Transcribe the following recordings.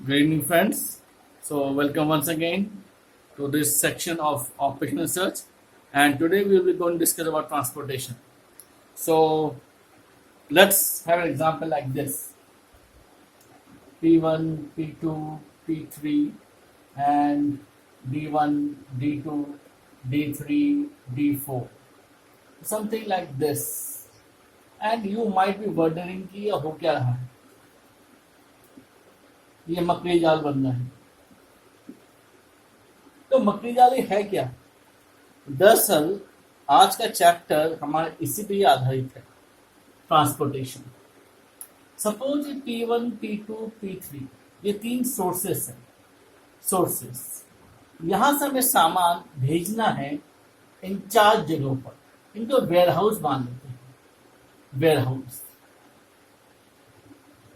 Good evening, friends. So, welcome once again to this section of operational research. And today we will be going to discuss about transportation. So, let's have an example like this: P1, P2, P3, and D1, D2, D3, D4. Something like this. And you might be wondering कि ये हो क्या रहा है? ये मकड़ी जाल बन रहा है. तो मकड़ी जाल ये है क्या? दरअसल आज का चैप्टर हमारे इसी पे ही आधारित है, transportation. Suppose P1, P2, P3 ये तीन सोर्सेस हैं. सोर्सेस यहां से हमें सामान भेजना है इन चार जगहों पर. इनको वेयर हाउस मान लेते हैं. Warehouse.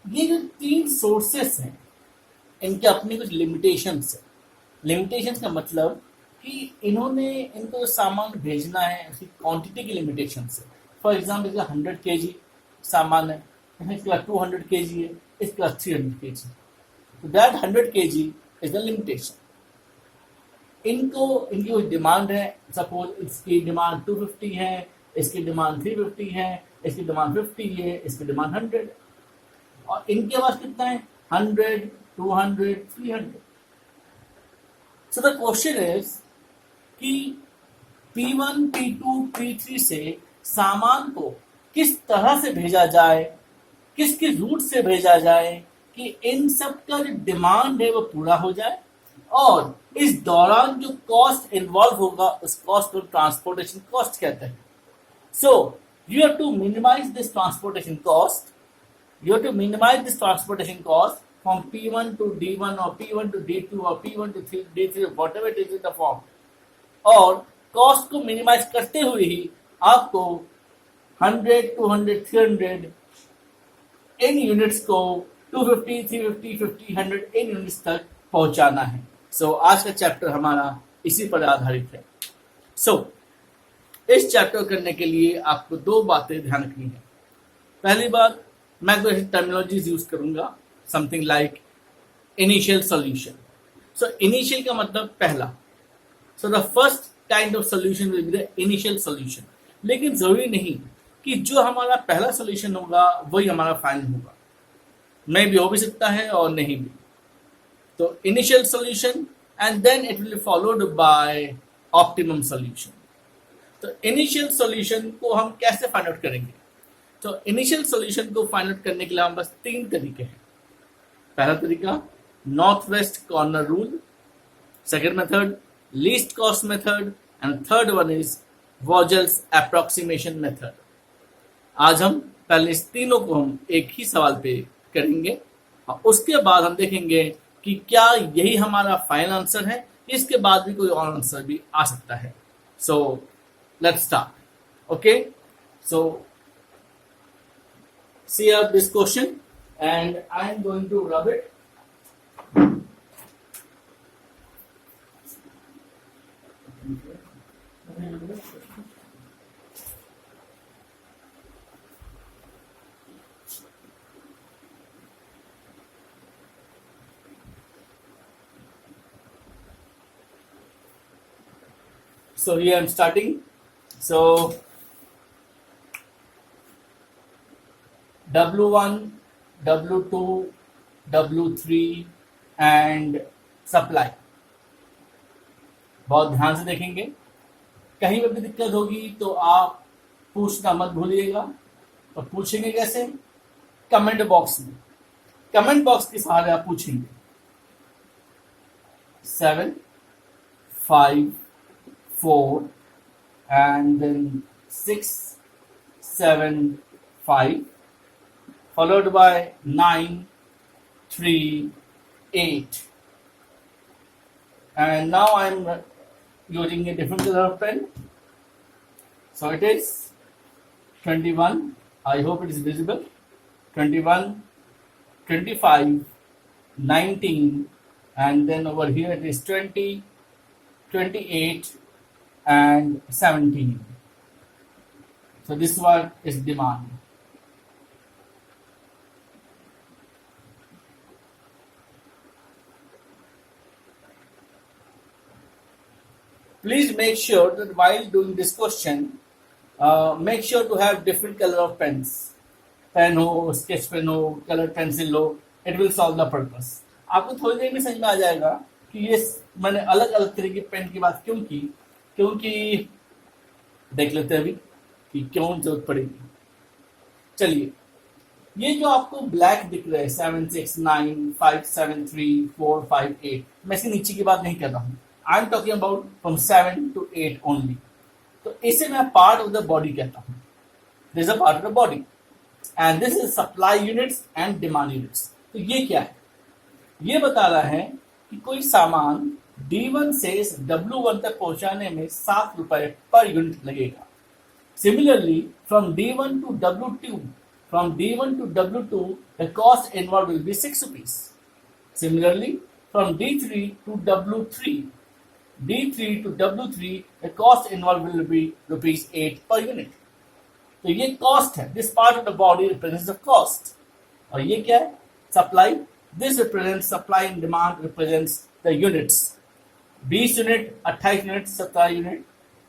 ये जो तीन सोर्सेस हैं इनके अपनी कुछ लिमिटेशंस है. लिमिटेशंस का मतलब कि इन्होंने इनको सामान भेजना है उसकी क्वांटिटी की लिमिटेशन है. फॉर एग्जाम्पल इसका 100 kg सामान है, इसका 200 kg है, इसका 300 kg. तो that 100 kg is the limitation. इनकी कोई डिमांड है. सपोज इसकी डिमांड 250 है, इसकी डिमांड 350 है, इसकी डिमांड 50 है, इसकी डिमांड 100. और इनके पास कितना है? 100, 200, 300. So the question is कि P1, P2, P3 से सामान को किस तरह से भेजा जाए, किसके रूट से भेजा जाए कि इन सब का जो डिमांड है वो पूरा हो जाए और इस दौरान जो कॉस्ट इन्वॉल्व होगा उस कॉस्ट को ट्रांसपोर्टेशन कॉस्ट कहते हैं. So you have to minimize this transportation cost. You have to minimize this transportation cost from P1 to D1 or P1 to D2 or P1 to D3 whatever it is in the form. और cost को minimise करते हुए ही आपको 100, 200, 300 इन units को 250, 350, 50, 100 इन units तक पहुंचाना है. सो आज का चैप्टर हमारा इसी पर आधारित है. सो इस चैप्टर करने के लिए आपको दो बातें ध्यान रखनी है. पहली बात, मैं तो टर्मिनोलॉजीज यूज करूंगा. Something like initial solution. So initial का मतलब पहला. So the first kind of solution will be the initial solution. लेकिन जरूरी नहीं कि जो हमारा पहला सॉल्यूशन होगा वही हमारा फाइनल होगा. मे भी हो भी सकता है और नहीं भी. तो initial solution and then it will followed by optimum solution. तो इनिशियल सॉल्यूशन को हम कैसे फाइंड आउट करेंगे? तो इनिशियल सॉल्यूशन को फाइंड आउट करने के लिए हम बस तीन तरीके हैं. पहला तरीका north west corner rule, second method least cost method and third one is Vogel's approximation method. आज हम पहले इस तीनों को हम एक ही सवाल पे करेंगे और उसके बाद हम देखेंगे कि क्या यही हमारा फाइनल आंसर है, इसके बाद भी कोई और आंसर भी आ सकता है. So let's start. Okay, so see up this question and I am going to rub it. So here I am starting. So W1, W2, W3 and supply. बहुत ध्यान से देखेंगे. कहीं पर भी दिक्कत होगी तो आप पूछना मत भूलिएगा. और पूछेंगे कैसे? कमेंट बॉक्स में. कमेंट बॉक्स के सहारे आप पूछेंगे. 7, 5, 4 and then 6, 7, 5 followed by 9, 3, 8. And now I am using a different color of pen. So it is 21. I hope it is visible. 21, 25, 19, and then over here it is 20, 28, and 17. So this one is demand. Please make sure that while doing this question, make sure to have different color of pens. Pen हो, sketch pen हो, colour pencil हो, it will solve the purpose. आपको थोड़ी देर में समझ में आ जाएगा कि ये मैंने अलग अलग तरह की पेन की बात क्यों की, क्योंकि देख लेते हैं अभी कि क्यों जरूरत पड़ेगी. चलिए, ये जो आपको ब्लैक दिख रहा है 7 6 9 5 7 3 4 5 8, मैं इसके नीचे की बात नहीं कर रहा हूँ. I am talking about from 7 to 8 only. तो इसे मैं पार्ट ऑफ द बॉडी कहता हूँ. This is a part of the body and this is supply units and demand units. तो ये क्या है? ये बता रहा है कि कोई सामान D1 से W1 तक पहुंचाने में 7 रुपए पर यूनिट लगेगा. Similarly from D1 to W2, the cost involved will be 6 rupees. Similarly, from D3 to W3, the cost involved will be rupees 8 per unit. तो ये cost है. This part of the body represents the cost. और ये क्या है? Supply. This represents supply and demand represents the units. 20 unit, 28 unit, 17 unit,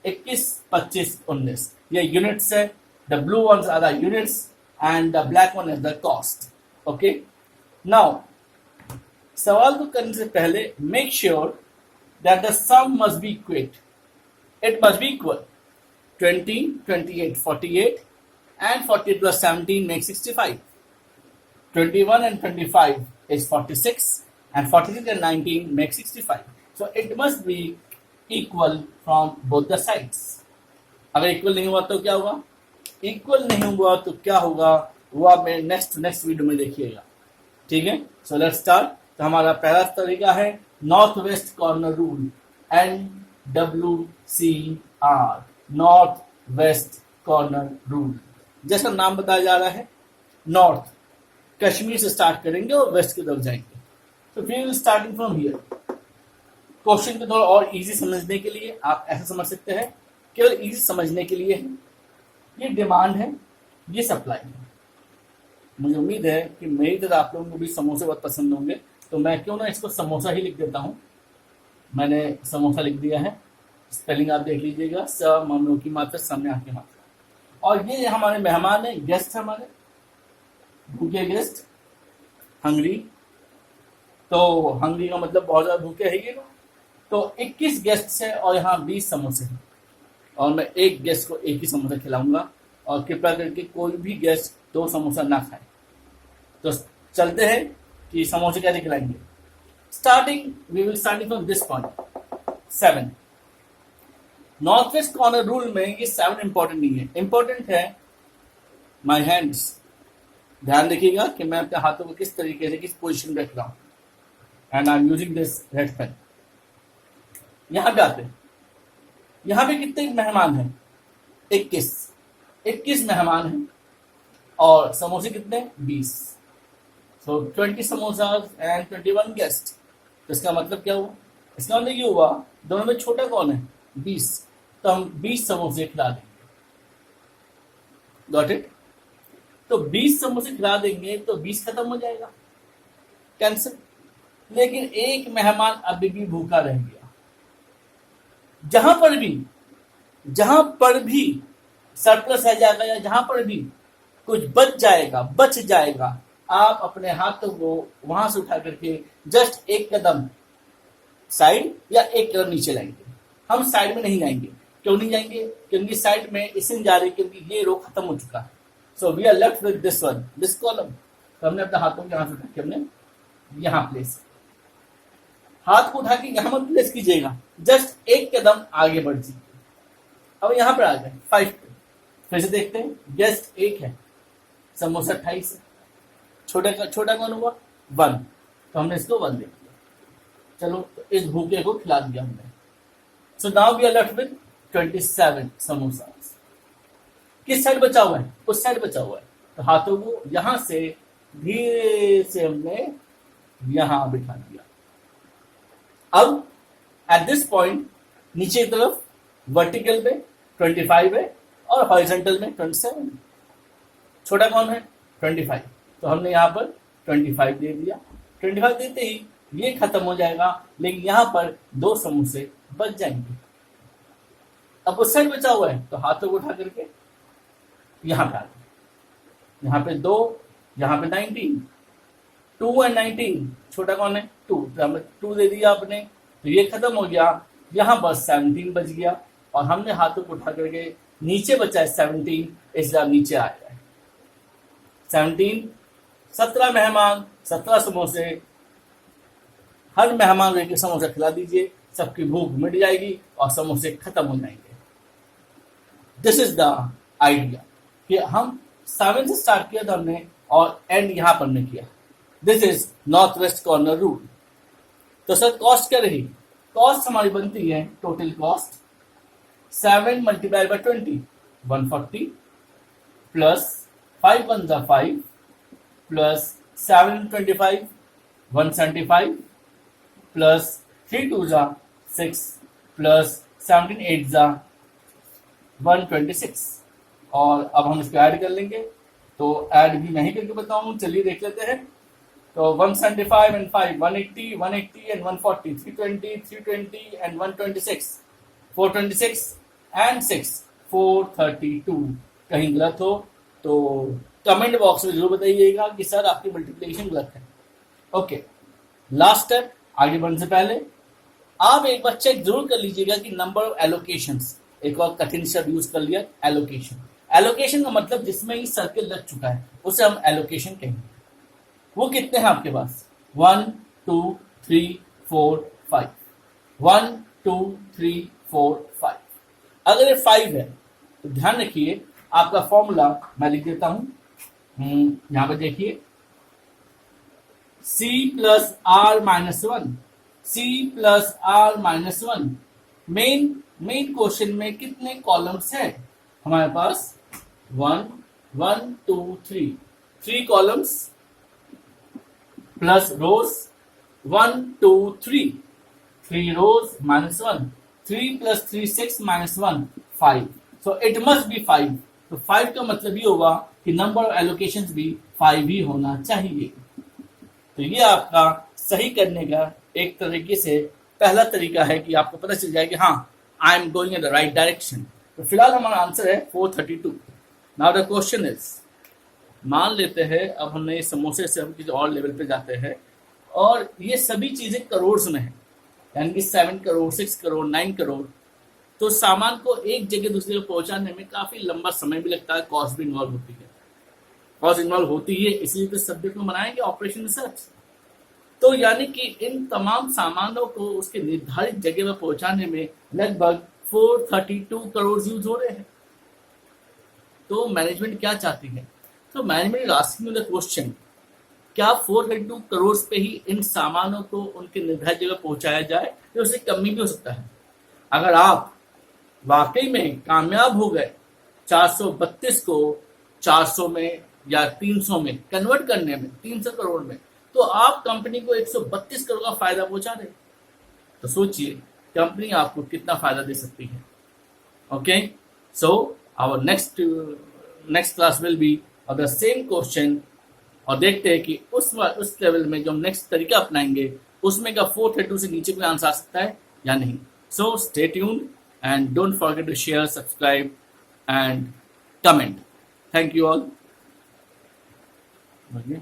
21, 25, 19. ये units है. The blue ones are the units and the black one is the cost. Okay. Now, सवाल को करने से पहले make sure that the sum must be equate. It must be equal. 20, 28, 48 and 48 plus 17 makes 65. 21 and 25 is 46 and 46 and 19 makes 65. So it must be equal from both the sides. अगर equal नहीं हुआ तो क्या होगा? इक्वल नहीं हुआ तो क्या होगा वो आप मेरे नेक्स्ट वीडियो में देखिएगा. ठीक है. So let's start. तो हमारा पहला तरीका है north west corner rule. NWCR, north west corner rule. जैसा नाम बताया जा रहा है, नॉर्थ कश्मीर से स्टार्ट करेंगे और वेस्ट की तरफ जाएंगे. तो we will starting from here. Question को थोड़ा और इजी समझने के लिए आप ऐसा समझ सकते हैं, केवल इजी समझने के लिए है. ये डिमांड है, ये सप्लाई है. मुझे उम्मीद है कि मेरी तरह आप लोगों को भी समोसे बहुत पसंद होंगे, तो मैं क्यों ना इसको समोसा ही लिख देता हूँ. मैंने समोसा लिख दिया है. स्पेलिंग आप देख लीजिएगा. स मनो की मात्रा, सामने आके मात्रा. और ये हमारे मेहमान है, गेस्ट है हमारे, भूखे गेस्ट, हंगरी. तो हंगरी का मतलब बहुत ज्यादा भूखे है ये लोग. तो 21 गेस्ट है और यहाँ 20 समोसे हैं और मैं एक गेस्ट को एक ही समोसा खिलाऊंगा. और कृपया करके कोई भी गेस्ट 2 समोसा ना खाए. तो चलते हैं कि समोसे कैसे खिलाएंगे. We will starting from this point 7. North west corner rule में ये 7 इंपॉर्टेंट नहीं है. इंपॉर्टेंट है माई हैंड्स. ध्यान रखिएगा कि मैं अपने हाथों को किस तरीके से किस पोजिशन में रख रहा हूं. And I am using this red pen. यहां पे आते हैं. यहां पे कितने मेहमान हैं? 21 मेहमान हैं और समोसे कितने? 20. सो 20 समोसाज एंड 21 गेस्ट. तो इसका मतलब क्या हुआ? इसका मतलब ये हुआ दोनों में छोटा कौन है? 20. तो हम 20 समोसे खिला देंगे. Got it? तो 20 समोसे खिला देंगे तो 20 खत्म हो जाएगा, कैंसिल. लेकिन एक मेहमान अभी भी भूखा रह गया. जहां पर भी सरप्लस रह जाएगा या जहां पर भी कुछ बच जाएगा, आप अपने हाथों को वहां से उठा करके जस्ट एक कदम साइड या एक कदम नीचे लाएंगे. हम साइड में नहीं जाएंगे. क्यों नहीं जाएंगे? क्योंकि साइड में इसलिए जा रहे हैं क्योंकि ये रो खत्म हो चुका है. So we are left with this one, this column. तो हमने अपने हाथों को यहां से उठा के हमने यहां प्लेस. हाथ को उठा के यहां मत प्लेस कीजिएगा, जस्ट एक कदम आगे बढ़ जाइए. अब यहां पर आ गए 5 पे. फिर से देखते हैं. गेस्ट 1 है, समोसा 28 है. छोटा कौन हुआ? 1. तो हमने इसको 1 दे दिया. चलो, तो इस भूखे को खिला दिया हमने. So now we are left with 27 samosa. किस साइड बचा हुआ है? उस साइड बचा हुआ है. तो हाथों को यहां से धीरे से हमने यहां बिठा दिया. अब एट दिस पॉइंट नीचे की तरफ वर्टिकल में 25 है और हॉरिजॉन्टल में 27. छोटा कौन है? 25. तो हमने यहाँ पर 25 दे दिया. 25 देते ही ये खत्म हो जाएगा, लेकिन यहाँ पर 2 समोसे बच जाएंगे. अब उस साइड बचा हुआ है तो हाथों को उठा करके यहाँ पे आ गए, यहाँ पे 2, यहाँ पे 19, 2 एंड 19 छोटा कौन है 2, तो हमें 2 दे दिया आपने, तो ये खत्म हो गया, यहाँ बस 17 बच गया और हमने हाथों को उठा करके नीचे बचा है 17, इसलिए नीचे आ गया 17, 17 मेहमान 17 समोसे, हर मेहमान को एक समोसा खिला दीजिए, सबकी भूख मिट जाएगी और समोसे खत्म हो जाएंगे। दिस इज द आइडिया कि हम 7 से स्टार्ट किया था हमने और एंड यहां पर ने किया। This is north west corner rule. तो सर कॉस्ट क्या रही? कॉस्ट हमारी बनती है total cost 7 multiply by 20 140 plus 5 1 जा 5 प्लस 7 25 175 प्लस 3 2 जा 6 प्लस 17 8 जा 126। और अब हम इसको ऐड कर लेंगे, तो ऐड भी मैं ही करके बताऊं, चलिए देख लेते हैं। तो 175 and 5 180 180 and 140 320 320 and 126 426 and 6 432। कहीं गलत हो तो कमेंट बॉक्स में जरूर बताइएगा कि सर आपकी मल्टीप्लिकेशन गलत है। ओके, लास्ट स्टेप, आगे बढ़ने से पहले आप एक बार चेक जरूर कर लीजिएगा कि नंबर ऑफ एलोकेशंस, एक और कठिन शब्द यूज कर लिया एलोकेशन। एलोकेशन का मतलब जिसमें ही सर्किल लग चुका है उसे हम एलोकेशन कहेंगे। वो कितने हैं आपके पास? 1 2 3 4 5 1 2 3 4 5। अगर ये 5 है तो ध्यान रखिए आपका फॉर्मूला मैं लिख देता हूं, यहां पर देखिए C plus R minus 1, C plus R minus 1। Main question में कितने कॉलम्स है हमारे पास? 1 1 2 3 columns plus rows 1 2 3 rows minus 1, 3 plus 3 6 minus 1 5। So it must be 5। तो 5 का मतलब ये होगा कि नंबर ऑफ एलोकेशंस भी 5 ही होना चाहिए। तो ये आपका सही करने का एक तरीके से पहला तरीका है कि आपको पता चल जाए कि हाँ I am going in the right direction. तो फिलहाल हमारा आंसर है 432। नाउ द क्वेश्चन इज, मान लेते हैं अब हमने समोसे से हम किसी और लेवल पे जाते हैं और ये सभी चीजें करोड़ में है, यानी कि 7 करोड़ 6 करोड़ 9 करोड़। तो सामान को एक जगह दूसरी जगह पहुंचाने में काफी लंबा समय भी लगता है, कॉस्ट भी इन्वॉल्व होती है। कॉस्ट इन्वॉल्व होती है इसलिए तो सब्जेक्ट में बनाएंगे ऑपरेशन रिसर्च। तो यानी कि इन तमाम सामानों को उसके निर्धारित जगह में पहुंचाने में लगभग 432 करोड़ यूज हो रहे हैं। तो मैनेजमेंट क्या चाहती है? तो management is asking the question, क्या 432 करोड़ पे ही इन सामानों को उनके निर्धारित जगह पहुंचाया जाए या उससे कमी भी हो सकता है? अगर आप वाकई में कामयाब हो गए 432 को 400 में या 300 में कन्वर्ट करने में, 300 करोड़ में, तो आप कंपनी को 132 करोड़ का फायदा पहुंचा रहे। तो सोचिए कंपनी आपको कितना फायदा दे सकती है। Okay, so our next class will be of the same question, और देखते हैं कि उस लेवल में जो हम नेक्स्ट तरीका अपनाएंगे उसमें का 432 से नीचे कोई आंसर आ सकता है या नहीं। So stay tuned and don't forget to share, subscribe and comment. Thank you all. Okay.